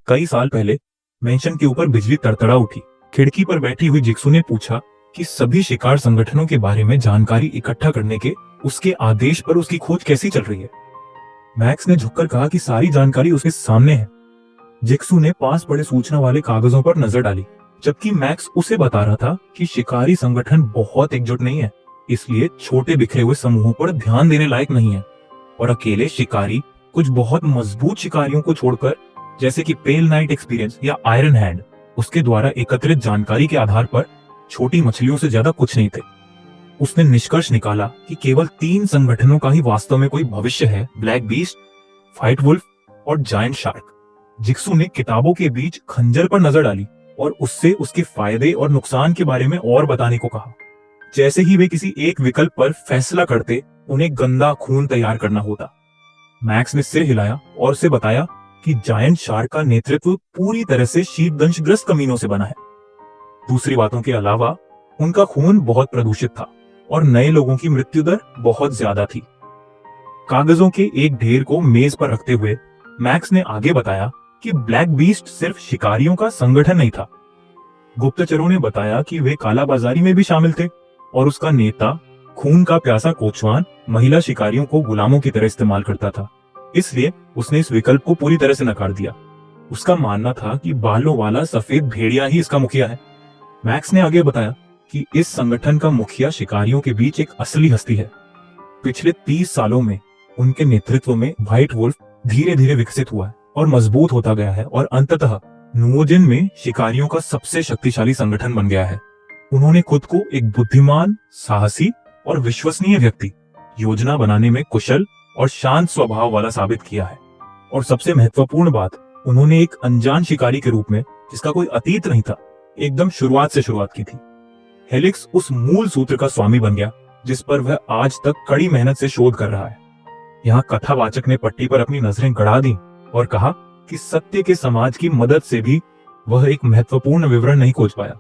कई साल पहले मेंशन के ऊपर बिजली तड़तड़ा उठी। खिड़की पर बैठी हुई जिक्सू ने पूछा कि सभी शिकार संगठनों के बारे में जानकारी इकट्ठा करने के उसके आदेश पर उसकी खोज कैसी चल रही है। मैक्स ने झुककर कहा कि सारी जानकारी उसके सामने है। जिक्सू ने पास पड़े सूचना वाले कागजों पर नजर डाली, जबकि मैक्स उसे बता रहा था कि शिकारी संगठन बहुत एकजुट नहीं है, इसलिए छोटे बिखरे हुए समूहों पर ध्यान देने लायक नहीं है। और अकेले शिकारी कुछ बहुत मजबूत शिकारियों को छोड़कर, जैसे कि पेल नाइट एक्सपीरियंस या आयरन हैंड, उसके द्वारा एकत्रित जानकारी के आधार पर छोटी मछलियों से ज्यादा कुछ नहीं थे। उसने निष्कर्ष निकाला कि केवल 3 संगठनों का ही वास्तव में कोई भविष्य है, ब्लैक बीस्ट, व्हाइट वुल्फ और जायंट शार्क। जिक्सू ने किताबों के बीच खंजर पर नजर डाली और उससे उसके फायदे और नुकसान के बारे में और बताने को कहा। जैसे ही वे किसी एक विकल्प पर फैसला करते, उन्हें गंदा खून तैयार करना होता। मैक्स ने सिर हिलाया और उसे बताया कि जायंट शार्क का नेतृत्व पूरी तरह से शीतदंशग्रस्त कमीनों से बना है। दूसरी बातों के अलावा उनका खून बहुत प्रदूषित था और नए लोगों की मृत्यु दर बहुत ज्यादा थी। कागजों के एक ढेर को मेज पर रखते हुए मैक्स ने आगे बताया कि ब्लैक बीस्ट सिर्फ शिकारियों का संगठन नहीं था। गुप्तचरों ने बताया कि वे कालाबाजारी में भी शामिल थे और उसका नेता, खून का प्यासा कोचवान, महिला शिकारियों को गुलामों की तरह इस्तेमाल करता था। इसलिए उसने इस विकल्प को पूरी तरह से नकार दिया। उसका मानना था कि बालों वाला सफेद भेड़िया ही इसका मुखिया है। मैक्स ने आगे बताया कि इस संगठन का मुखिया शिकारियों के बीच एक असली हस्ती है। पिछले 30 सालों में उनके नेतृत्व में व्हाइट वुल्फ धीरे धीरे विकसित हुआ है और मजबूत होता गया है और अंततः नुओजिन में शिकारियों का सबसे शक्तिशाली संगठन बन गया है। उन्होंने खुद को एक बुद्धिमान, साहसी और विश्वसनीय व्यक्ति, योजना बनाने में कुशल और शांत स्वभाव वाला साबित किया है। और सबसे महत्वपूर्ण बात, उन्होंने एक अनजान शिकारी के रूप में, जिसका कोई अतीत नहीं था, एकदम शुरुआत से शुरुआत की थी। हेलिक्स उस मूल सूत्र का स्वामी बन गया जिस पर वह आज तक कड़ी मेहनत से शोध कर रहा है। यहाँ कथावाचक ने पट्टी पर अपनी नजरें गड़ा दी और कहा कि सत्य के समाज की मदद से भी वह एक महत्वपूर्ण विवरण नहीं खोज पाया।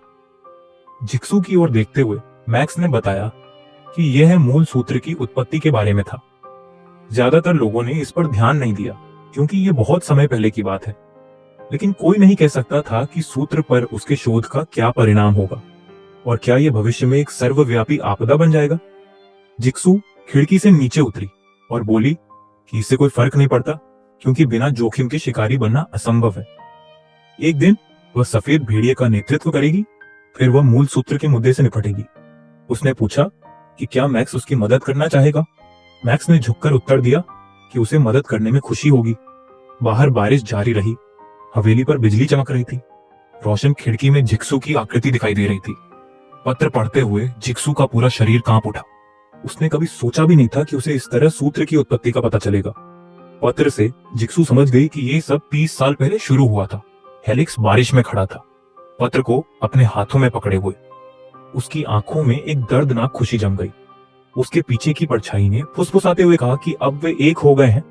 जिक्सू की ओर देखते हुए मैक्स ने बताया कि यह मूल सूत्र की उत्पत्ति के बारे में था। ज्यादातर लोगों ने इस पर ध्यान नहीं दिया क्योंकि यह बहुत समय पहले की बात है, लेकिन कोई नहीं कह सकता था कि सूत्र पर उसके शोध का क्या परिणाम होगा और क्या यह भविष्य में एक सर्वव्यापी आपदा बन जाएगा। जिक्सू खिड़की से नीचे उतरी और बोली कि इससे कोई फर्क नहीं पड़ता क्योंकि बिना जोखिम के शिकारी बनना असंभव है। एक दिन वह सफेद भेड़िए का नेतृत्व करेगी, फिर वह मूल सूत्र के मुद्दे से निपटेगी। उसने पूछा कि क्या मैक्स उसकी मदद करना चाहेगा। मैक्स ने झुककर उत्तर दिया कि उसे मदद करने में खुशी होगी। बाहर बारिश जारी रही, हवेली पर बिजली चमक रही थी। रोशन खिड़की में जिक्सू की आकृति दिखाई दे रही थी। पत्र पढ़ते हुए जिक्सू का पूरा शरीर कांप उठा। उसने कभी सोचा भी नहीं था कि उसे इस तरह सूत्र की उत्पत्ति का पता चलेगा। पत्र से जिक्सू समझ गई कि ये सब 30 साल पहले शुरू हुआ था। हेलिक्स बारिश में खड़ा था, पत्र को अपने हाथों में पकड़े हुए। उसकी आंखों में एक दर्दनाक खुशी जम गई। उसके पीछे की परछाई ने फुसफुसाते हुए कहा कि अब वे एक हो गए हैं।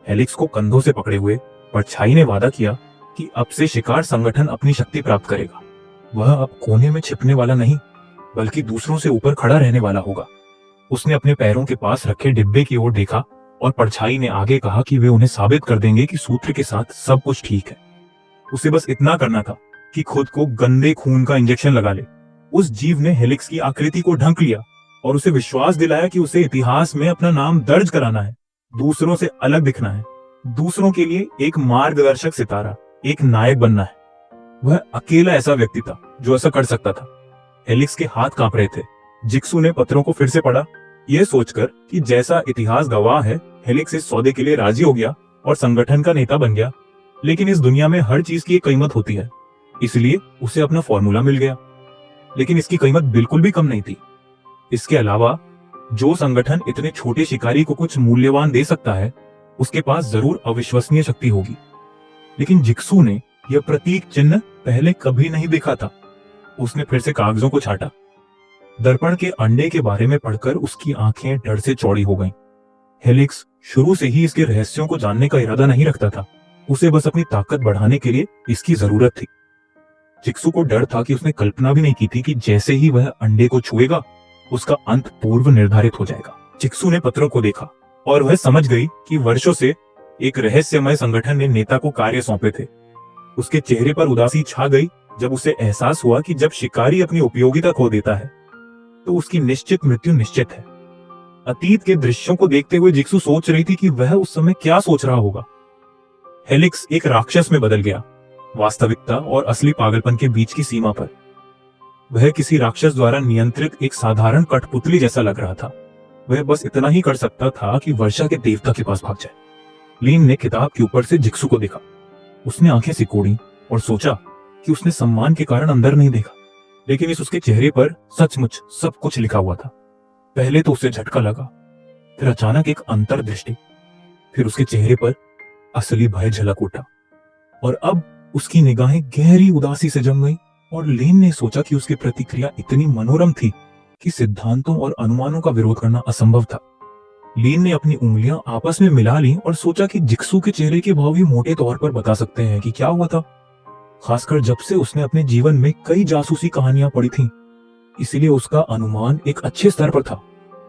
हेलिक्स को कंधों से पकड़े हुए परछाई ने वादा किया कि अब से शिकार संगठन अपनी शक्ति प्राप्त करेगा। वह अब कोने में छिपने वाला नहीं, बल्कि दूसरों से ऊपर खड़ा रहने वाला होगा। उसने अपने पैरों के पास रखे डिब्बे की ओर देखा और परछाई ने आगे कहा कि वे उन्हें साबित कर देंगे कि सूत्र के साथ सब कुछ ठीक है। उसे बस इतना करना था कि खुद को गंदे खून का इंजेक्शन लगा ले। उस जीव ने हेलिक्स की आकृति को ढंक लिया और उसे विश्वास दिलाया कि उसे इतिहास में अपना नाम दर्ज कराना है, दूसरों से अलग दिखना है, दूसरों के लिए एक मार्गदर्शक सितारा, एक नायक बनना है। वह अकेला ऐसा व्यक्ति था जो ऐसा कर सकता था। हेलिक्स के हाथ कांप रहे थे। जिक्सू ने पत्रों को फिर से पढ़ा, यह सोचकर कि जैसा इतिहास गवाह है, हेलिक्स इस सौदे के लिए राजी हो गया और संगठन का नेता बन गया। लेकिन इस दुनिया में हर चीज की एक कीमत होती है, इसलिए उसे अपना फॉर्मूला मिल गया। लेकिन इसकी कीमत बिल्कुल भी कम नहीं थी। इसके अलावा जो संगठन इतने छोटे शिकारी को कुछ मूल्यवान दे सकता है, उसके पास जरूर अविश्वसनीय शक्ति होगी। लेकिन जिक्सू ने यह प्रतीक चिन्ह पहले कभी नहीं देखा था। उसने फिर से कागजों को छाटा। दर्पण के अंडे के बारे में पढ़कर उसकी आंखें डर से चौड़ी हो गईं। हेलिक्स शुरू से ही इसके रहस्यों को जानने का इरादा नहीं रखता था। उसे बस अपनी ताकत बढ़ाने के लिए इसकी जरूरत थी। जिक्सू को डर था कि उसने कल्पना भी नहीं की थी कि जैसे ही वह अंडे को छुएगा, उसका अंत पूर्व निर्धारित हो जाएगा। जिक्सू ने पत्रों को देखा और वह समझ गई कि वर्षों से एक रहस्यमय संगठन ने नेता को कार्य सौंपे थे। उसके चेहरे पर उदासी छा गई जब उसे एहसास हुआ कि जब शिकारी अपनी उपयोगिता खो देता है तो उसकी निश्चित मृत्यु निश्चित है। अतीत के दृश्यों को देखते हुए जिक्सु सोच रही थी कि वह उस समय क्या सोच रहा होगा। हेलिक्स एक राक्षस में बदल गया, वास्तविकता और असली पागलपन के बीच की सीमा पर। वह किसी राक्षस द्वारा नियंत्रित एक साधारण कठपुतली जैसा लग रहा था। वह बस इतना ही कर सकता था कि वर्षा के देवता के पास भाग जाए। लीन ने किताब के ऊपर से जिक्सु को देखा। उसने आंखें सिकोड़ी और सोचा कि उसने सम्मान के कारण अंदर नहीं देखा, लेकिन इस उसके चेहरे पर सचमुच सब कुछ लिखा हुआ था। पहले तो उसे झटका लगा, फिर अचानक एक अंतर्दृष्टि, फिर उसके चेहरे पर असली भय झलक उठा और अब उसकी निगाहें गहरी उदासी से जम गईं और लीन ने सोचा कि उसकी प्रतिक्रिया इतनी मनोरम थी कि सिद्धांतों और अनुमानों का विरोध करना असंभव था। लीन ने अपनी उंगलियां आपस में मिला ली और सोचा कि जिक्सु के चेहरे के भाव ही मोटे तौर पर बता सकते हैं कि क्या हुआ था, खासकर जब से उसने अपने जीवन में कई जासूसी कहानियां पढ़ी थीं। इसीलिए उसका अनुमान एक अच्छे स्तर पर था।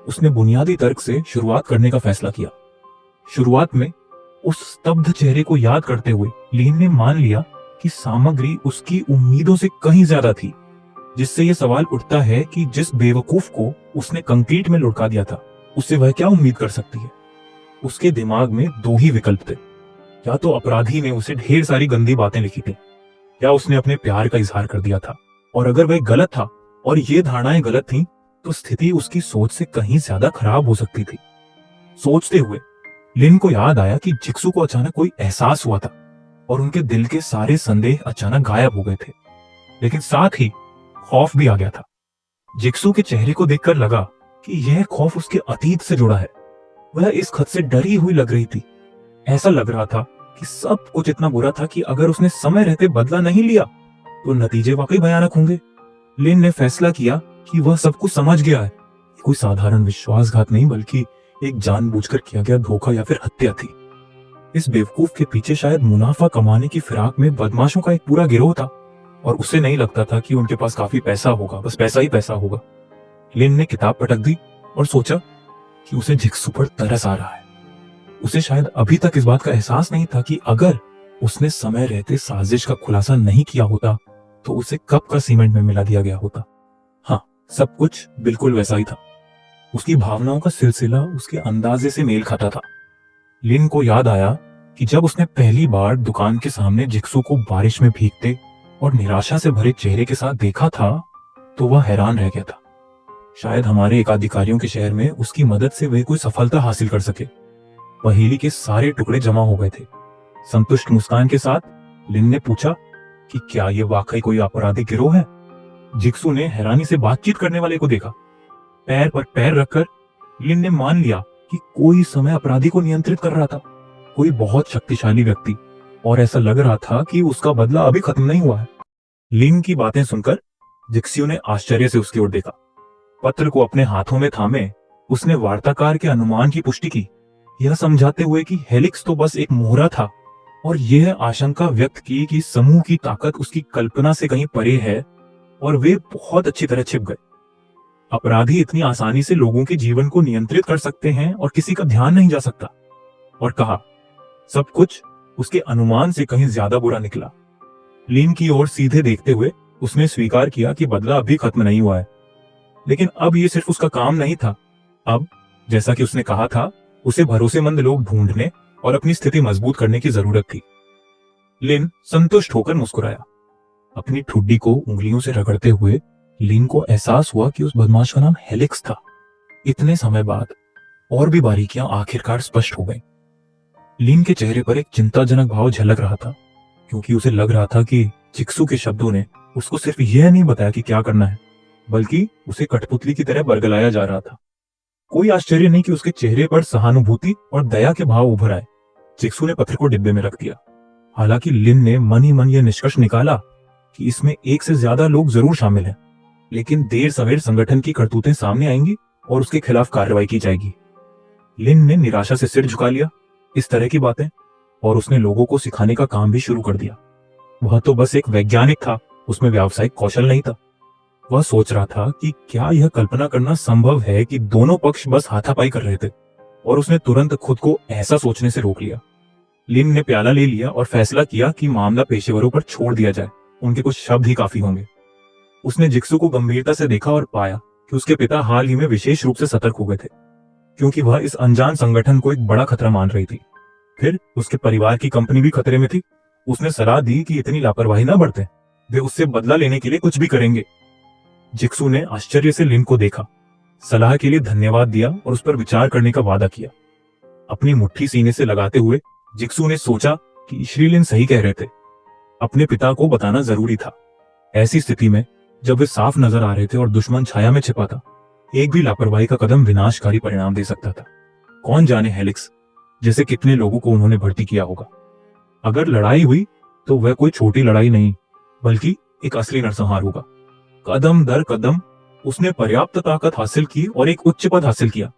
उसने बुनियादी तर्क से शुरुआत करने का फैसला किया। शुरुआत में उस स्तब्ध चेहरे को याद करते हुए लीन ने मान लिया कि सामग्री उसकी उम्मीदों से कहीं ज्यादा थी, जिससे यह सवाल उठता है कि जिस बेवकूफ को उसने कंक्रीट में लुढ़का दिया था उससे वह क्या उम्मीद कर सकती है। उसके दिमाग में दो ही विकल्प थे, या तो अपराधी ने उसे ढेर सारी गंदी बातें लिखी थी, या उसने अपने प्यार का इजहार कर दिया था। और अगर वह गलत था और ये धारणाएं गलत थीं, तो स्थिति उसकी सोच से कहीं ज्यादा खराब हो सकती थी। सोचते हुए लिन को याद आया कि जिक्सु को अचानक कोई एहसास हुआ था और उनके दिल के सारे संदेह अचानक गायब हो गए थे, लेकिन साथ ही खौफ भी आ गया था। जिक्सु के चेहरे को देखकर लगा कि यह खौफ उसके अतीत से जुड़ा है। वह इस खत से डरी हुई लग रही थी। ऐसा लग रहा था कि सब कुछ इतना बुरा था कि अगर उसने समय रहते बदला नहीं लिया तो नतीजे वाकई भयानक होंगे। लिन ने फैसला किया कि वह सब कुछ समझ गया है। कोई साधारण विश्वासघात नहीं, बल्कि एक जानबूझकर किया गया धोखा या फिर हत्या थी। इस बेवकूफ के पीछे शायद मुनाफा कमाने की फिराक में बदमाशों का एक पूरा गिरोह था और उसे नहीं लगता था कि उनके पास काफी पैसा होगा, बस पैसा ही पैसा होगा। लिन ने किताब पटक दी और सोचा कि उसे जिक्सु पर तरस आ रहा है। उसे शायद अभी तक इस बात का एहसास नहीं था कि अगर उसने समय रहते साजिश का खुलासा नहीं किया होता तो उसे कब का सीमेंट में मिला दिया गया होता। हाँ, सब कुछ बिल्कुल वैसा ही था। उसकी भावनाओं का सिलसिला उसके अंदाजे से मेल खाता था। लिन को याद आया कि जब उसने पहली बार दुकान के सामने जिक्सु को बारिश में भीगते और निराशा से भरे चेहरे के साथ देखा था तो वह हैरान रह गया था। शायद हमारे एकाधिकारियों के शहर में उसकी मदद से वह कोई सफलता हासिल कर सके। पहेली के सारे टुकड़े जमा हो गए थे। संतुष्ट मुस्कान के साथ लिन ने पूछा कि क्या यह वाकई कोई आपराधिक गिरोह है। जिक्सु ने हैरानी से बातचीत करने वाले को देखा। पैर पर पैर रखकर लिन ने मान लिया कि कोई समय अपराधी को नियंत्रित कर रहा था, कोई बहुत शक्तिशाली व्यक्ति, और ऐसा लग रहा था कि उसका बदला अभी खत्म नहीं हुआ है। लिन की बातें सुनकर जिक्सु ने आश्चर्य से उसकी ओर देखा। पत्र को अपने हाथों में थामे उसने वार्ताकार के अनुमान की पुष्टि की, यह समझाते हुए कि हेलिक्स तो बस एक मोहरा था, और यह आशंका व्यक्त की कि समूह की ताकत उसकी कल्पना से कहीं परे है और वे बहुत अच्छी तरह छिप गए। अपराधी इतनी आसानी से लोगों के जीवन को नियंत्रित कर सकते हैं और किसी का ध्यान नहीं जा सकता। और कहा, सब कुछ उसके अनुमान से कहीं ज्यादा बुरा निकला। लिन की ओर सीधे देखते हुए उसने स्वीकार किया कि बदला अभी खत्म नहीं हुआ है, लेकिन अब ये सिर्फ उसका काम नहीं था। अब, जैसा कि उसने कहा था, उसे भरोसेमंद लोग ढूंढने और अपनी स्थिति मजबूत करने की जरूरत थी। लिन संतुष्ट होकर मुस्कुराया। अपनी ठुड्डी को उंगलियों से रगड़ते हुए लिन को एहसास हुआ कि उस बदमाश का नाम हेलिक्स था। इतने समय बाद और भी बारीकियां आखिरकार स्पष्ट हो गईं। लिन के चेहरे पर एक चिंताजनक भाव झलक रहा था, क्योंकि उसे लग रहा था कि जिक्सु के शब्दों ने उसको सिर्फ यह नहीं बताया कि क्या करना है, बल्कि उसे कठपुतली की तरह बरगलाया जा रहा था। कोई आश्चर्य नहीं कि उसके चेहरे पर सहानुभूति और दया के भाव उभर आए। जिक्सु ने पत्र को डिब्बे में रख दिया। हालांकि लिन ने मन ही मन यह निष्कर्ष निकाला कि इसमें एक से ज्यादा लोग जरूर शामिल हैं, लेकिन देर सवेर संगठन की करतूतें सामने आएंगी और उसके खिलाफ कार्रवाई की जाएगी। लिन ने निराशा से सिर झुका लिया इस तरह की बातें, और उसने लोगों को सिखाने का काम भी शुरू कर दिया। वह तो बस एक वैज्ञानिक था, उसमें व्यावसायिक कौशल नहीं था। वह सोच रहा था कि क्या यह कल्पना करना संभव है कि दोनों पक्ष बस हाथापाई कर रहे थे, और उसने तुरंत खुद को ऐसा सोचने से रोक लिया। लिन ने प्याला ले लिया और फैसला किया कि मामला पेशेवरों पर छोड़ दिया जाए, उनके कुछ शब्द ही काफी होंगे। उसने जिक्सू को गंभीरता से देखा और पाया कि उसके पिता हाल ही में विशेष रूप से सतर्क हो गए थे, क्योंकि वह इस अनजान संगठन को एक बड़ा खतरा मान रही थी। फिर उसके परिवार की कंपनी भी खतरे में थी। उसने सलाह दी कि इतनी लापरवाही ना बरतें, वे उससे बदला लेने के लिए कुछ भी करेंगे। जिक्सू ने आश्चर्य से लिन को देखा, सलाह के लिए धन्यवाद दिया और उस पर विचार करने का वादा किया। अपनी मुट्ठी सीने से लगाते हुए जिक्सू ने सोचा कि श्री लिन सही कह रहे थे, अपने पिता को बताना जरूरी था। ऐसी स्थिति में जब वे साफ नजर आ रहे थे और दुश्मन छाया में छिपा था, एक भी लापरवाही का कदम विनाशकारी परिणाम दे सकता था। कौन जाने हेलिक्स जैसे कितने लोगों को उन्होंने भर्ती किया होगा। अगर लड़ाई हुई तो वह कोई छोटी लड़ाई नहीं, बल्कि एक असली नरसंहार होगा। कदम दर कदम उसने पर्याप्त ताकत हासिल की और एक उच्च पद हासिल किया,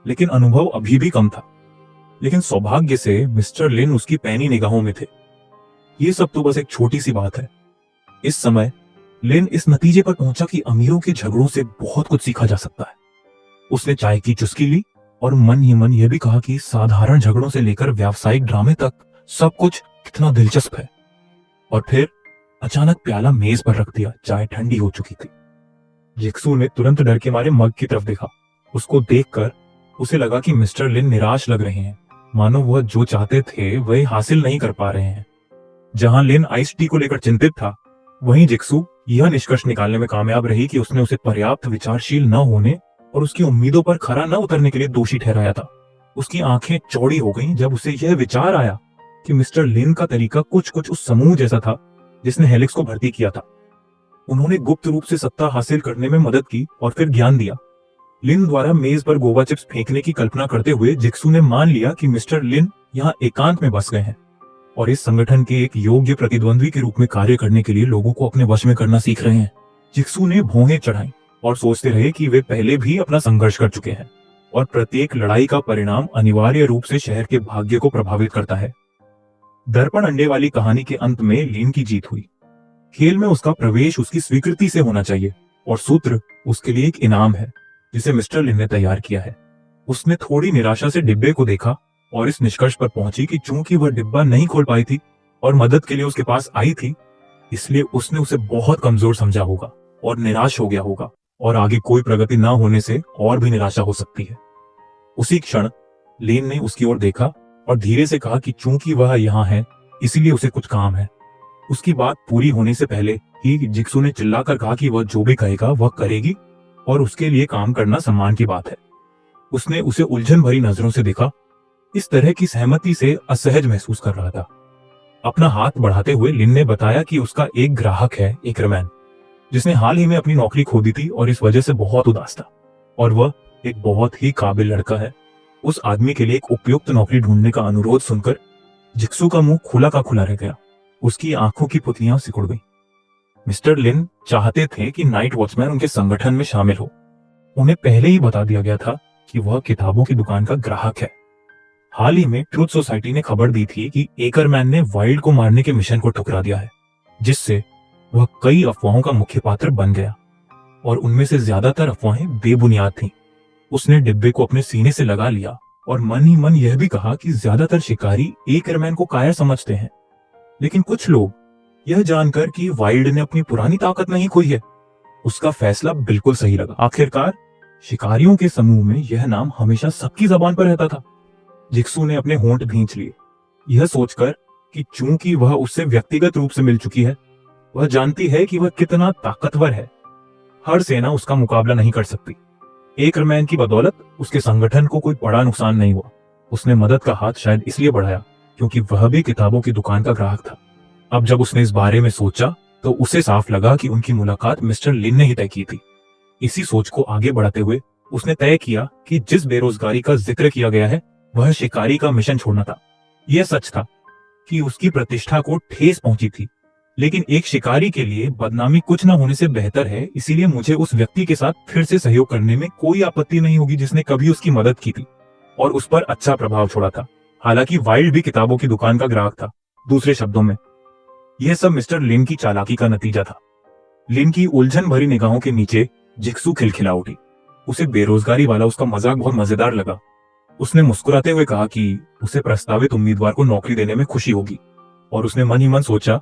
लेकिन अनुभव अभी भी कम था। लेकिन सौभाग्य से मिस्टर लिन उसकी पैनी निगाहों में थे। ये सब तो बस एक छोटी सी बात है। इस समय लिन इस नतीजे पर पहुंचा कि अमीरों के झगड़ों से बहुत कुछ सीखा जा सकता है। उसने चाय की चुस्की ली और मन ही मन यह भी कहा कि साधारण झगड़ों से लेकर व्यावसायिक ड्रामे तक सब कुछ कितना दिलचस्प है। और फिर अचानक प्याला मेज पर रख दिया। चाय ठंडी हो चुकी थी। जिक्सू ने तुरंत डर के मारे मग की तरफ देखा। उसको देखकर उसे लगा कि मिस्टर लिन निराश लग रहे हैं, मानो वह जो चाहते थे वह हासिल नहीं कर पा रहे हैं। जहां लिन आइस टी को लेकर चिंतित था, वहीं जिक्सू यह निष्कर्ष निकालने में कामयाब रही कि उसने उसे पर्याप्त विचारशील न होने और उसकी उम्मीदों पर खरा न उतरने के लिए दोषी ठहराया था। उसकी आंखें चौड़ी हो गईं जब उसे यह विचार आया कि मिस्टर लिन का तरीका कुछ उस समूह जैसा था जिसने हेलिक्स को भर्ती किया था। उन्होंने गुप्त रूप से सत्ता हासिल करने में मदद की और फिर ज्ञान दिया। लिन द्वारा मेज पर गोवा चिप्स फेंकने की कल्पना करते हुए जिक्सू ने मान लिया कि मिस्टर लिन यहाँ एकांत में बस गए हैं और इस संगठन के एक योग्य प्रतिद्वंद्वी के रूप में कार्य करने के लिए लोगों को अपने वश में करना सीख रहे हैं। जिक्सू ने भौहें चढ़ाई और सोचते रहे कि वे पहले भी अपना संघर्ष कर चुके हैं और प्रत्येक लड़ाई का परिणाम अनिवार्य रूप से शहर के भाग्य को प्रभावित करता है। दर्पण अंडे वाली कहानी के अंत में लिन की जीत हुई। खेल में उसका प्रवेश उसकी स्वीकृति से होना चाहिए और सूत्र उसके लिए एक इनाम है जिसे मिस्टर लिन ने तैयार किया है। उसने थोड़ी निराशा से डिब्बे को देखा और इस निष्कर्ष पर पहुंची कि चूंकि वह डिब्बा नहीं खोल पाई थी और मदद के लिए उसके पास आई थी, इसलिए उसने उसे बहुत कमजोर समझा होगा और निराश हो गया होगा और आगे कोई प्रगति ना होने से और भी निराशा हो सकती है। उसी क्षण लिन ने उसकी ओर देखा और धीरे से कहा कि चूंकि वह यहाँ है इसीलिए उसे कुछ काम है। उसकी बात पूरी होने से पहले ही जिक्सू ने चिल्लाकर कहा कि वह जो भी कहेगा वह करेगी और उसके लिए काम करना सम्मान की बात है। उसने उसे उलझन भरी नजरों से देखा। इस तरह की सहमति से असहज महसूस कर रहा था। अपना हाथ बढ़ाते हुए लिन ने बताया कि उसका एक ग्राहक है, एकरमैन, जिसने हाल ही में अपनी नौकरी खो दी थी और इस वजह से बहुत उदास था और वह एक बहुत ही काबिल लड़का है। उस आदमी के लिए एक उपयुक्त नौकरी ढूंढने का अनुरोध सुनकर जिक्सू का मुंह खुला का खुला रह गया। उसकी आंखों की पुतलियां सिकुड़ गईं। मिस्टर लिन चाहते थे कि नाइट वॉचमैन उनके संगठन में शामिल हो। उन्हें पहले ही बता दिया गया था कि वह किताबों की दुकान का ग्राहक है। हाल ही में ट्रूथ सोसाइटी ने खबर दी थी कि एकरमैन ने वाइल्ड को मारने के मिशन को ठुकरा दिया है, जिससे वह कई अफवाहों का मुख्य पात्र बन गया और उनमें से ज्यादातर अफवाहें बेबुनियाद थीं। उसने डिब्बे को अपने सीने से लगा लिया और मन ही मन यह भी कहा कि ज्यादातर शिकारी एकरमैन को कायर समझते हैं, लेकिन कुछ लोग यह जानकर कि वाइल्ड ने अपनी पुरानी ताकत नहीं खोई है, उसका फैसला बिल्कुल सही लगा। आखिरकार शिकारियों के समूह में यह नाम हमेशा सबकी जबान पर रहता था। जिक्सू ने अपने होंठ भींच लिए, यह सोचकर कि चूंकि वह उससे व्यक्तिगत रूप से मिल चुकी है, वह जानती है कि वह कितना ताकतवर है। हर सेना उसका मुकाबला नहीं कर सकती। एकरमैन की बदौलत उसके संगठन को कोई बड़ा नुकसान नहीं हुआ। उसने मदद का हाथ शायद इसलिए बढ़ाया क्योंकि वह भी किताबों की दुकान का ग्राहक था। अब जब उसने इस बारे में सोचा तो उसे साफ लगा कि उनकी मुलाकात मिस्टर लिन ने ही तय की थी। इसी सोच को आगे बढ़ाते हुए उसने तय किया कि जिस बेरोजगारी का जिक्र किया गया है वह शिकारी का मिशन छोड़ना था। यह सच था कि उसकी प्रतिष्ठा को ठेस पहुंची थी, लेकिन एक शिकारी के लिए बदनामी कुछ न होने से बेहतर है। इसीलिए मुझे उस व्यक्ति के साथ फिर से सहयोग करने में कोई आपत्ति नहीं होगी जिसने कभी उसकी मदद की थी और उस पर अच्छा प्रभाव छोड़ा था। हालांकि वाइल्ड भी किताबों की दुकान का ग्राहक था। दूसरे शब्दों में यह सब मिस्टर लिन की चालाकी का नतीजा था। लिन की उलझन भरी निगाहों के नीचे जिक्सू खिलखिला उठी। उसे बेरोजगारी वाला उसका मजाक बहुत मजेदार लगा। उसने मुस्कुराते हुए कहा कि उसे प्रस्तावित उम्मीदवार को नौकरी देने में खुशी होगी, और उसने मन ही मन सोचा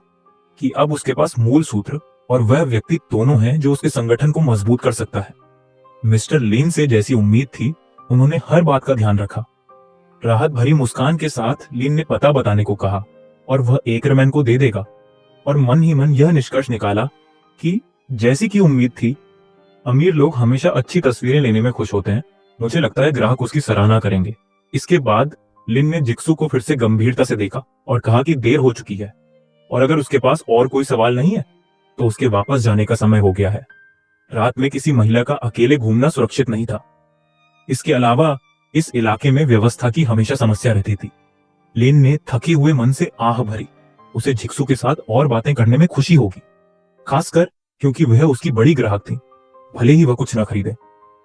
कि अब उसके पास मूल सूत्र और वह व्यक्ति दोनों हैं जो उसके संगठन को मजबूत कर सकता है। मिस्टर लिन से जैसी उम्मीद थी, उन्होंने हर बात का ध्यान रखा। राहत भरी मुस्कान के साथ लिन ने पता बताने को कहा और वह एकरमैन को दे देगा, और मन ही मन यह निष्कर्ष निकाला कि जैसी की उम्मीद थी, अमीर लोग हमेशा अच्छी तस्वीरें लेने में खुश होते हैं। मुझे लगता है ग्राहक उसकी सराहना करेंगे। इसके बाद लिन ने जिक्सू को फिर से गंभीरता से देखा और कहा कि देर हो चुकी है, और अगर उसके पास और कोई सवाल नहीं है तो उसके वापस जाने का समय हो गया है। रात में किसी महिला का अकेले घूमना सुरक्षित नहीं था। इसके अलावा इस इलाके में व्यवस्था की हमेशा समस्या रहती थी। लिन ने थके हुए मन से आह भरी। उसे जिक्सू के साथ और बातें करने में खुशी होगी, खासकर क्योंकि वह उसकी बड़ी ग्राहक थी। भले ही वह कुछ न खरीदे,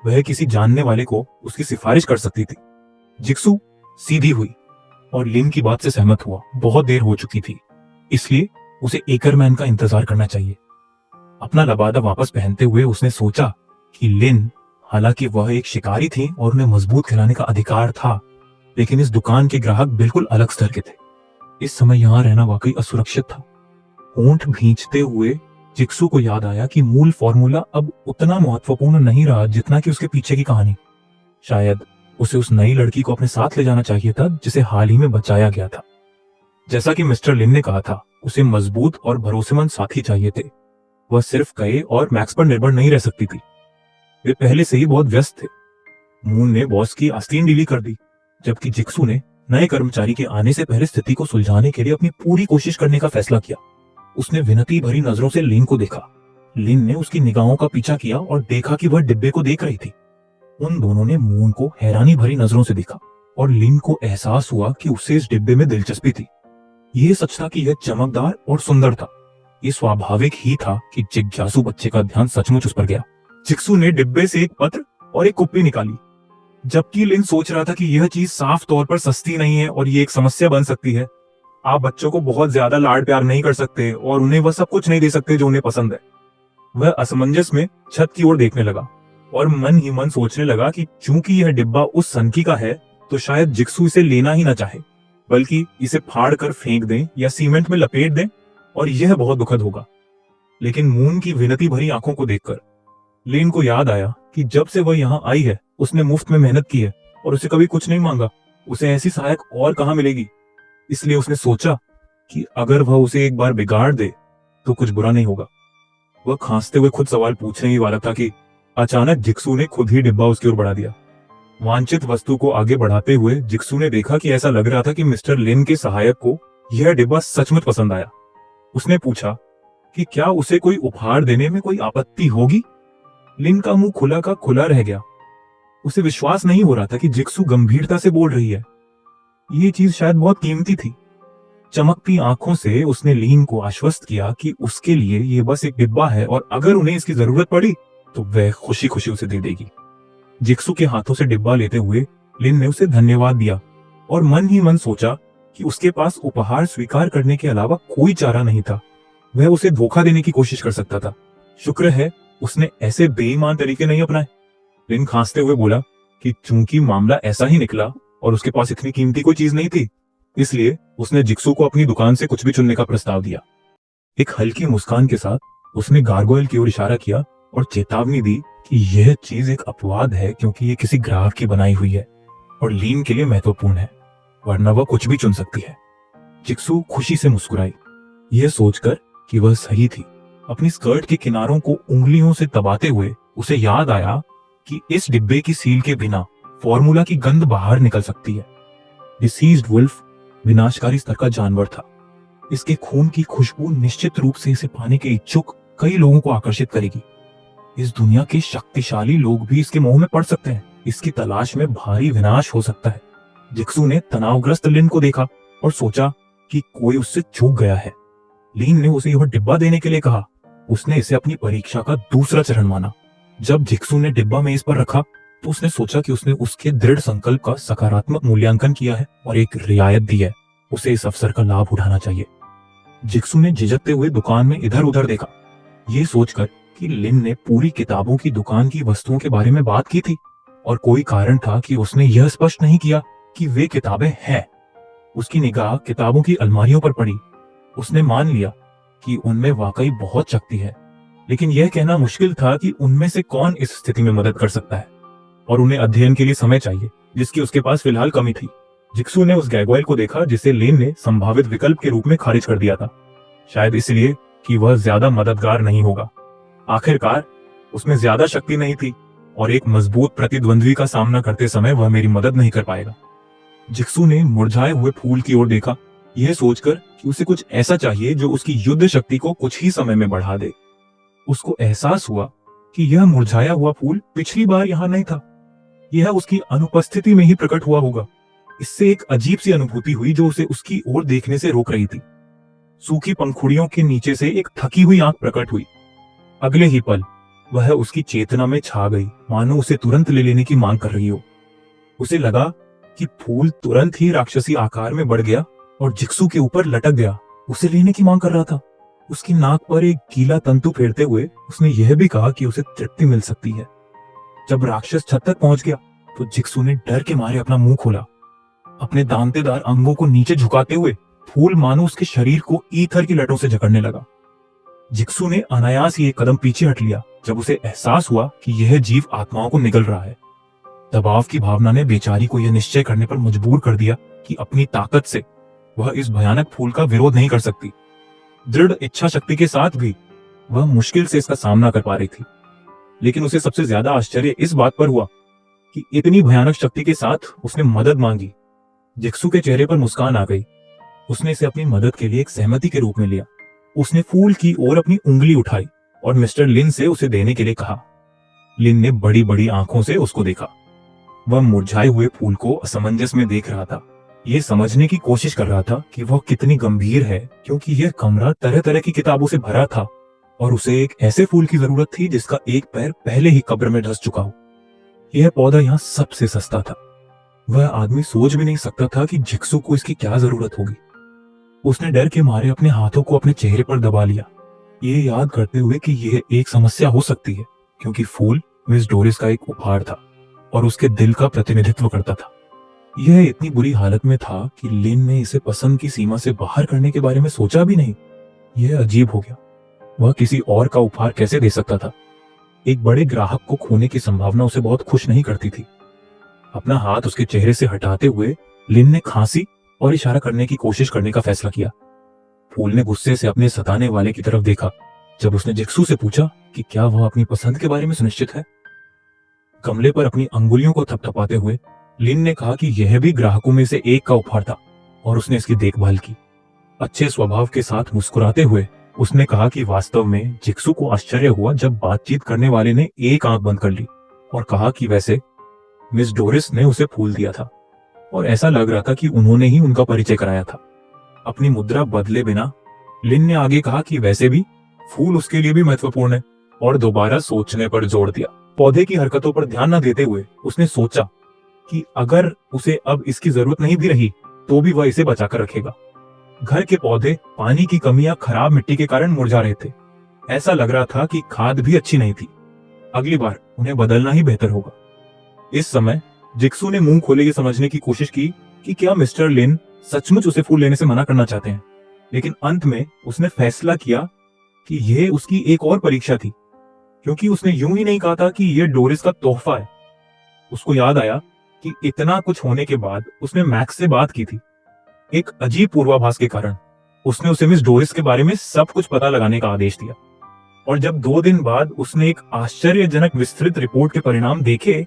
वह किसी जानने वाले को उसकी सिफारिश कर सकती थी। जिक्सू सीधी हुई और लिन की बात से सहमत हुआ। बहुत देर हो चुकी थी, इसलिए उसे एकरमैन का इंतजार करना चाहिए। अपना लबादा वापस पहनते हुए उसने सोचा कि लिन, हालांकि वह एक शिकारी थी और उन्हें मजबूत खिलाने का अधिकार था, लेकिन इस दुकान के ग्राहक बिल्कुल अलग स्तर के थे। इस समय यहां रहना वाकई असुरक्षित था। होंठ भींचते हुए जिक्सू को याद आया कि मूल फॉर्मूला अब उतना महत्वपूर्ण नहीं रहा जितना कि उसके पीछे की कहानी। शायद उसे उस नई लड़की को अपने साथ ले जाना चाहिए था जिसे हाल ही में बचाया गया था। जैसा कि मिस्टर लिन ने कहा था, उसे मजबूत और भरोसेमंद साथी चाहिए थे। वह सिर्फ कए और मैक्स पर निर्भर नहीं रह सकती थी। वे पहले से ही बहुत व्यस्त थे। मून ने बॉस की आस्तीन ढीली कर दी, जबकि जिक्सू ने नए कर्मचारी के आने से पहले स्थिति को सुलझाने के लिए अपनी पूरी कोशिश करने का फैसला किया। उसने विनती भरी नजरों से लिन को देखा। लिन ने उसकी निगाहों का पीछा किया और देखा कि वह डिब्बे को देख रही थी। उन दोनों ने मून को हैरानी भरी नजरों से देखा और लिन को एहसास हुआ कि उसे इस डिब्बे में दिलचस्पी थी। यह सच था कि यह चमकदार और सुंदर था। ये स्वाभाविक ही था कि जिज्ञासु बच्चे का ध्यान सचमुच उस पर गया। जिक्सू ने डिब्बे से एक पत्र और एक कुप्पी निकाली, जबकि लिन सोच रहा था कि यह चीज साफ तौर पर सस्ती नहीं है और ये एक समस्या बन सकती है। आप बच्चों को बहुत ज्यादा लाड प्यार नहीं कर सकते और उन्हें वह सब कुछ नहीं दे सकते जो उन्हें पसंद है। वह असमंजस में छत की ओर देखने लगा और मन ही मन सोचने लगा कि चूंकि यह डिब्बा उस सनकी का है, तो शायद जिक्सू इसे लेना ही ना चाहे, बल्कि इसे फाड़ कर फेंक दें या सीमेंट में लपेट दें, और यह बहुत दुखद होगा। लेकिन मून की विनती भरी आंखों को देखकर लिन को याद आया कि जब से वह यहाँ आई है, उसने मुफ्त में मेहनत की है और उसे कभी कुछ नहीं मांगा। उसे ऐसी सहायक और कहाँ मिलेगी? इसलिए उसने सोचा कि अगर वह उसे एक बार बिगाड़ दे तो कुछ बुरा नहीं होगा। वह खांसते हुए खुद सवाल पूछने ही वाला था कि अचानक जिक्सू ने खुद ही डिब्बा उसकी ओर बढ़ा दिया। वांछित वस्तु को आगे बढ़ाते हुए जिक्सू ने देखा कि ऐसा लग रहा था कि मिस्टर लिन के सहायक को यह डिब्बा सचमुच पसंद आया। उसने पूछा कि क्या उसे कोई उपहार देने में कोई आपत्ति होगी। लिन का मुंह खुला का खुला रह गया। उसे विश्वास नहीं हो रहा था कि जिक्सू गंभीरता से बोल रही है। ये चीज शायद बहुत कीमती थी। चमकती आंखों से उसने लिन को आश्वस्त किया कि उसके लिए ये बस एक डिब्बा है और अगर उन्हें इसकी जरूरत पड़ी तो वह खुशी खुशी उसे दे देगी। जिक्सू के हाथों से डिब्बा लेते हुए लिन ने उसे धन्यवाद दिया और मन ही मन सोचा कि उसके पास उपहार स्वीकार करने के अलावा कोई चारा नहीं था। वह उसे धोखा देने की कोशिश कर सकता था। शुक्र है उसने ऐसे बेईमान तरीके नहीं अपनाए। लिन खांसते हुए बोला कि चूंकि मामला ऐसा ही निकला और उसके पास इतनी कीमती कोई चीज नहीं थी, इसलिए उसने जिक्सू को अपनी दुकान से कुछ भी चुनने का प्रस्ताव दिया। एक हल्की मुस्कान के साथ उसने गार्गोयल की ओर इशारा किया और चेतावनी दी कि यह चीज एक अपवाद है, क्योंकि ये किसी ग्राहक की बनाई हुई है और लीन के लिए महत्वपूर्ण है, वरना वह कुछ भी चुन सकती है। जिक्सू खुशी से मुस्कुराई, यह सोचकर कि वह सही थी। अपनी स्कर्ट के किनारों को उंगलियों से दबाते हुए उसे याद आया कि इस डिब्बे की सील के बिना फॉर्मूला की गंध बाहर निकल सकती है। डिसीज्ड वुल्फ विनाशकारी स्तर का जानवर था। इसके खून की खुशबू निश्चित रूप से इसे पाने के इच्छुक कई लोगों को आकर्षित करेगी। इस दुनिया के शक्तिशाली लोग भी इसके मोह में पड़ सकते हैं। इसकी तलाश में भारी विनाश हो सकता है। जिक्सू ने तनावग्रस्त लिन को देखा और सोचा कि कोई उससे चूक गया है। लिन ने उसे यह डिब्बा देने के लिए कहा। उसने इसे अपनी परीक्षा का दूसरा चरण माना। जब जिक्सू ने डिब्बा में इस पर रखा तो उसने सोचा कि उसने उसके दृढ़ संकल्प का सकारात्मक मूल्यांकन किया है और एक रियायत दी है। उसे इस अवसर का लाभ उठाना चाहिए। जिक्सू ने झिझकते हुए दुकान में इधर उधर देखा, ये सोचकर कि लिन ने पूरी किताबों की दुकान की वस्तुओं के बारे में बात की थी और कोई कारण था कि उसने यह स्पष्ट नहीं किया कि वे किताबें हैं। उसकी निगाह किताबों की अलमारियों पर पड़ी। उसने मान लिया कि उनमें वाकई बहुत शक्ति है, लेकिन यह कहना मुश्किल था कि उनमें से कौन इस स्थिति में मदद कर सकता है, और उन्हें अध्ययन के लिए समय चाहिए जिसकी उसके पास फिलहाल कमी थी। जिक्सू ने उस गैगोइल को देखा जिसे लिन ने संभावित विकल्प के रूप में खारिज कर दिया था, शायद इसलिए कि वह ज्यादा मददगार नहीं होगा। आखिरकार उसमें ज्यादा शक्ति नहीं थी और एक मजबूत प्रतिद्वंद्वी का सामना करते समय वह मेरी मदद नहीं कर पाएगा। जिक्सू ने मुरझाए हुए फूल की ओर देखा, यह सोचकर कि उसे कुछ ऐसा चाहिए जो उसकी युद्ध शक्ति को कुछ ही समय में बढ़ा दे। उसको एहसास हुआ कि यह मुरझाया हुआ फूल पिछली बार यहां नहीं था, यह उसकी अनुपस्थिति में ही प्रकट हुआ होगा। इससे एक अजीब सी अनुभूति हुई जो उसे उसकी ओर देखने से रोक रही थी। सूखी पंखुड़ियों के नीचे से एक थकी हुई आंख प्रकट हुई। अगले ही पल वह उसकी चेतना में छा गई, मानो उसे तुरंत ले लेने की मांग कर रही हो। उसे लगा कि फूल तुरंत ही राक्षसी आकार में बढ़ गया और जिक्सू के ऊपर लटक गया, उसे लेने की मांग कर रहा था। उसकी नाक पर एक गीला तंतु फेरते हुए उसने यह भी कहा कि उसे तृप्ति मिल सकती है। जब राक्षस छत तक पहुंच गया तो जिक्सू ने डर के मारे अपना मुंह खोला। अपने दांतेदार अंगों को नीचे झुकाते हुए फूल मानो उसके शरीर को ईथर की लटों से जकड़ने लगा। जिक्सू ने अनायास ही एक कदम पीछे हट लिया जब उसे एहसास हुआ कि यह जीव आत्माओं को निगल रहा है। दबाव की भावना ने बेचारी को यह निश्चय करने पर मजबूर कर दिया कि अपनी ताकत से वह इस भयानक फूल का विरोध नहीं कर सकती। दृढ़ इच्छा शक्ति के साथ भी वह मुश्किल से इसका सामना कर पा रही थी, लेकिन उसे सबसे ज्यादा आश्चर्य इस बात पर हुआ कि इतनी भयानक शक्ति के साथ उसने मदद मांगी। जिक्सू के चेहरे पर मुस्कान आ गई। उसने इसे अपनी मदद के लिए एक सहमति के रूप में लिया। उसने फूल की ओर अपनी उंगली उठाई और मिस्टर लिन से उसे देने के लिए कहा। लिन ने बड़ी बड़ी आंखों से उसको देखा। वह मुरझाए हुए फूल को असमंजस में देख रहा था, यह समझने की कोशिश कर रहा था कि वह कितनी गंभीर है, क्योंकि यह कमरा तरह तरह की किताबों से भरा था और उसे एक ऐसे फूल की जरूरत थी जिसका एक पैर पहले ही कब्र में धंस चुका हो। यह पौधा यहाँ सबसे सस्ता था। वह आदमी सोच भी नहीं सकता था कि जिक्सू को इसकी क्या जरूरत होगी। उसने डर के मारे अपने हाथों को अपने चेहरे पर दबा लिया, ये याद करते हुए कि यह एक समस्या हो सकती है, क्योंकि फूल मिस डोरिस का एक उपहार था और उसके दिल का प्रतिनिधित्व करता था। यह इतनी बुरी हालत में था कि लिन ने इसे पसंद की सीमा से बाहर करने के बारे में सोचा भी नहीं। यह अजीब हो गया। वह किसी और का उपहार कैसे दे सकता था? एक बड़े ग्राहक को खोने की संभावना उसे बहुत खुश नहीं करती थी। अपना हाथ उसके चेहरे से हटाते हुए लिन ने खांसी और इशारा करने की कोशिश करने का फैसला किया। फूल ने गुस्से से अपने सताने वाले की तरफ देखा जब उसने जिक्सू से पूछा कि क्या वह अपनी पसंद के बारे में सुनिश्चित है। गमले पर अपनी अंगुलियों को थपथपाते हुए लिन ने कहा कि यह भी ग्राहकों में से एक का उपहार था और उसने इसकी देखभाल की। अच्छे स्वभाव के साथ मुस्कुराते हुए उसने कहा कि वास्तव में जिक्सू को आश्चर्य हुआ जब बातचीत करने वाले ने एक आंख बंद कर ली और कहा कि वैसे मिस डोरिस ने उसे फूल दिया था और ऐसा लग रहा था कि उन्होंने ही उनका परिचय कराया था। अपनी मुद्रा बदले बिना लिन ने आगे कहा कि वैसे भी फूल उसके लिए भी महत्वपूर्ण है, और दोबारा सोचने पर जोर दिया। पौधे की हरकतों पर ध्यान न देते हुए उसने सोचा कि अगर उसे अब इसकी जरूरत नहीं भी रही तो भी वह इसे बचाकर रखेगा। घर के पौधे पानी की कमी या खराब मिट्टी के कारण मुरझा रहे थे। ऐसा लग रहा था कि खाद भी अच्छी नहीं थी। अगली बार उन्हें बदलना ही बेहतर होगा। इस समय जिक्सू ने मुंह खोले ये समझने की कोशिश की कि क्या मिस्टर लिन सचमुच उसे फूल लेने से मना करना चाहते हैं, लेकिन अंत में उसने फैसला किया कि यह उसकी एक और परीक्षा थी, क्योंकि उसने यूं ही नहीं कहा था कि यह डोरिस का तोहफा है। उसको याद आया कि इतना कुछ होने के बाद उसने मैक्स से बात की थी। एक अजीब पूर्वाभास के कारण उसने उसे मिस डोरिस के बारे में सब कुछ पता लगाने का आदेश दिया, और जब 2 दिन बाद उसने एक आश्चर्यजनक विस्तृत रिपोर्ट के परिणाम देखे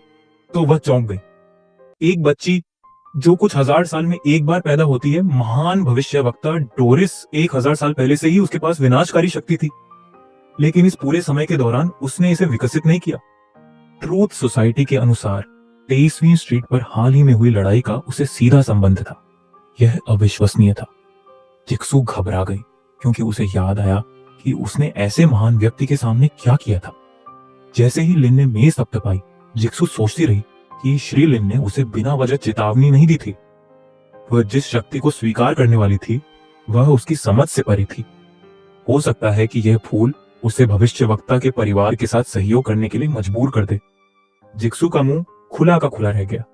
तो वह चौंक गई। एक बच्ची जो कुछ 1000 साल में एक बार पैदा होती है, महान भविष्यवक्ता डोरिस 1000 साल पहले से ही उसके पास विनाशकारी शक्ति थी, लेकिन इस पूरे समय के दौरान उसने इसे विकसित नहीं किया। ट्रूथ सोसाइटी के अनुसार 23वीं स्ट्रीट पर हाल ही में हुई लड़ाई का उसे सीधा संबंध था। यह अविश्वसनीय था। जिक्सू घबरा गई क्योंकि उसे याद आया कि उसने ऐसे महान व्यक्ति के सामने क्या किया था। जैसे ही लिन ने मेज थपथपाई, जिक्सू सोचती रही कि श्री लिन ने उसे बिना वजह चेतावनी नहीं दी थी। वह जिस शक्ति को स्वीकार करने वाली थी वह उसकी समझ से परे थी। हो सकता है कि यह फूल उसे भविष्यवक्ता के परिवार के साथ सहयोग करने के लिए मजबूर कर दे। जिक्सू का मुंह खुला का खुला रह गया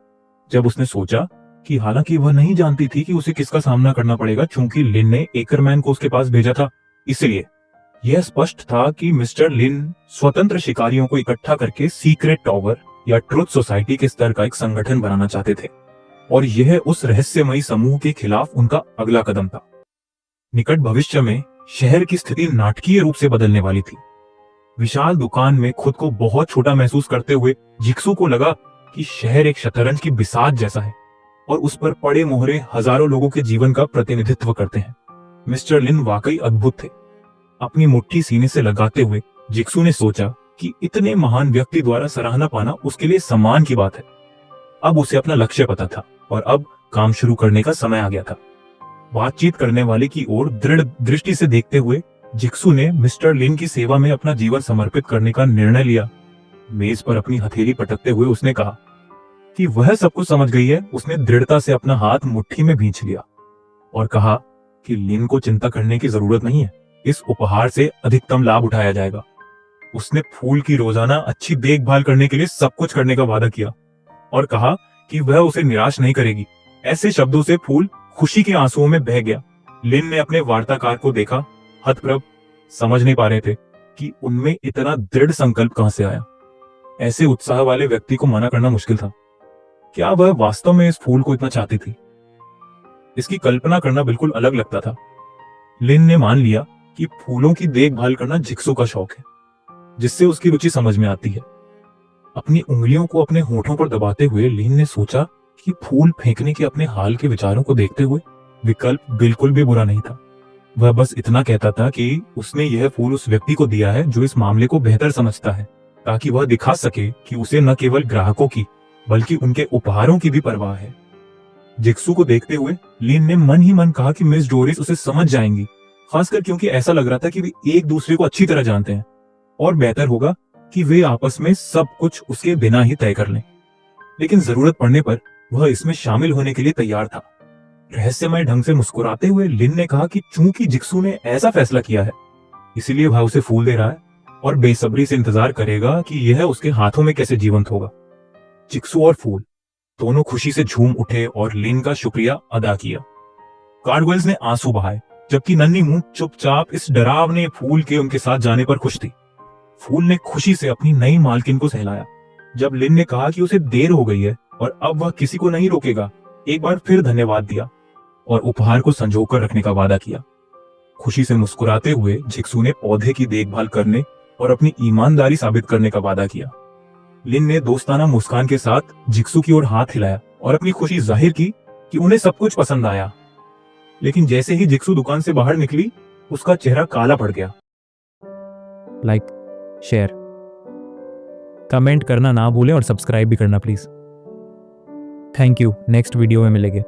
जब उसने सोचा कि हालांकि वह नहीं जानती थी कि उसे किसका सामना करना पड़ेगा, चूंकि लिन ने एकरमैन को उसके पास भेजा था। इसलिए यह स्पष्ट था कि मिस्टर लिन स्वतंत्र शिकारियों को इकट्ठा करके सीक्रेट टावर या ट्रुथ सोसाइटी के स्तर का एक संगठन बनाना चाहते थे, और यह उस रहस्यमयी समूह के खिलाफ उनका अगला कदम था। निकट भविष्य में शहर की स्थिति नाटकीय रूप से बदलने वाली थी। विशाल दुकान में खुद को बहुत छोटा महसूस करते हुए जिक्सू को लगा कि शहर एक शतरंज की बिसात जैसा है और उस पर पड़े मोहरे हजारों लोगों के जीवन का प्रतिनिधित्व करते हैं। मिस्टर लिन वाकई अद्भुत थे। अपनी मुट्ठी सीने से लगाते हुए जिक्सू ने सोचा कि इतने महान व्यक्ति द्वारा सराहना पाना उसके लिए सम्मान की बात है। अब उसे अपना लक्ष्य पता था और अब काम शुरू करने का समय आ गया था। बातचीत करने वाले की ओर दृढ़ दृष्टि से देखते हुए जिक्सू ने मिस्टर लिन की सेवा में अपना जीवन समर्पित करने का निर्णय लिया। मेज पर अपनी हथेली पटकते हुए उसने कहा कि वह सब कुछ समझ गई है। उसने दृढ़ता से अपना हाथ मुट्ठी में भींच लिया और कहा कि लिन को चिंता करने की जरूरत नहीं है, इस उपहार से अधिकतम लाभ उठाया जाएगा। उसने फूल की रोजाना अच्छी देखभाल करने के लिए सब कुछ करने का वादा किया और कहा कि वह उसे निराश नहीं करेगी। ऐसे शब्दों से फूल खुशी के आंसुओं में बह गया। लिन ने अपने वार्ताकार को देखा, हतप्रभ, समझ नहीं पा रहे थे कि उनमें इतना दृढ़ संकल्प कहां से आया। ऐसे उत्साह वाले व्यक्ति को मना करना मुश्किल था। क्या वह वास्तव में इस फूल को इतना चाहती थी? इसकी कल्पना करना बिल्कुल अलग लगता था। लिन ने मान लिया कि फूलों की देखभाल करना जिक्सू का शौक है, जिससे उसकी रुचि समझ में आती है। अपनी उंगलियों को अपने होठों पर दबाते हुए लिन ने सोचा कि फूल फेंकने के अपने हाल के विचारों को देखते हुए विकल्प बिल्कुल भी बुरा नहीं था। वह बस इतना कहता था कि उसने यह फूल उस व्यक्ति को दिया है जो इस मामले को बेहतर समझता है, ताकि वह दिखा सके कि उसे न केवल ग्राहकों की बल्कि उनके उपहारों की भी परवाह है। जिक्सू को देखते हुए लिन ने मन ही मन कहा कि मिस डोरिस उसे समझ जाएंगी, खासकर क्योंकि ऐसा लग रहा था कि वे एक दूसरे को अच्छी तरह जानते हैं और बेहतर होगा कि वे आपस में सब कुछ उसके बिना ही तय कर लें। लेकिन जरूरत पड़ने पर वह इसमें शामिल होने के लिए तैयार था। रहस्यमय ढंग से मुस्कुराते हुए लिन ने कहा कि चूंकि जिक्सू ने ऐसा फैसला किया है, इसीलिए वह उसे फूल दे रहा है और बेसब्री से इंतजार करेगा कि यह उसके हाथों में कैसे जीवंत होगा। जिक्सू और फूल दोनों खुशी से झूम उठे और लिन का शुक्रिया अदा किया। गार्डवेल्स ने आंसू बहाए, जबकि नन्ही मुंह चुपचाप इस डरावने फूल के उनके साथ जाने पर खुश थी। फूल ने खुशी से अपनी नई मालकिन को सहलाया। जब लिन ने कहा कि उसे देर हो गई है और अब वह किसी को नहीं रोकेगा, एक बार फिर धन्यवाद दिया और उपहार को संजोकर रखने का वादा किया। खुशी से मुस्कुराते हुए जिक्सू ने पौधे की देखभाल करने और अपनी ईमानदारी साबित करने का वादा किया। लिन ने दोस्ताना मुस्कान के साथ जिक्सू की ओर हाथ हिलाया और अपनी खुशी जाहिर की कि उन्हें सब कुछ पसंद आया। लेकिन जैसे ही जिक्सू दुकान से बाहर निकली, उसका चेहरा काला पड़ गया। लाइक, शेयर, कमेंट करना ना भूलें और सब्सक्राइब भी करना please. Thank you. Next video में मिलेंगे।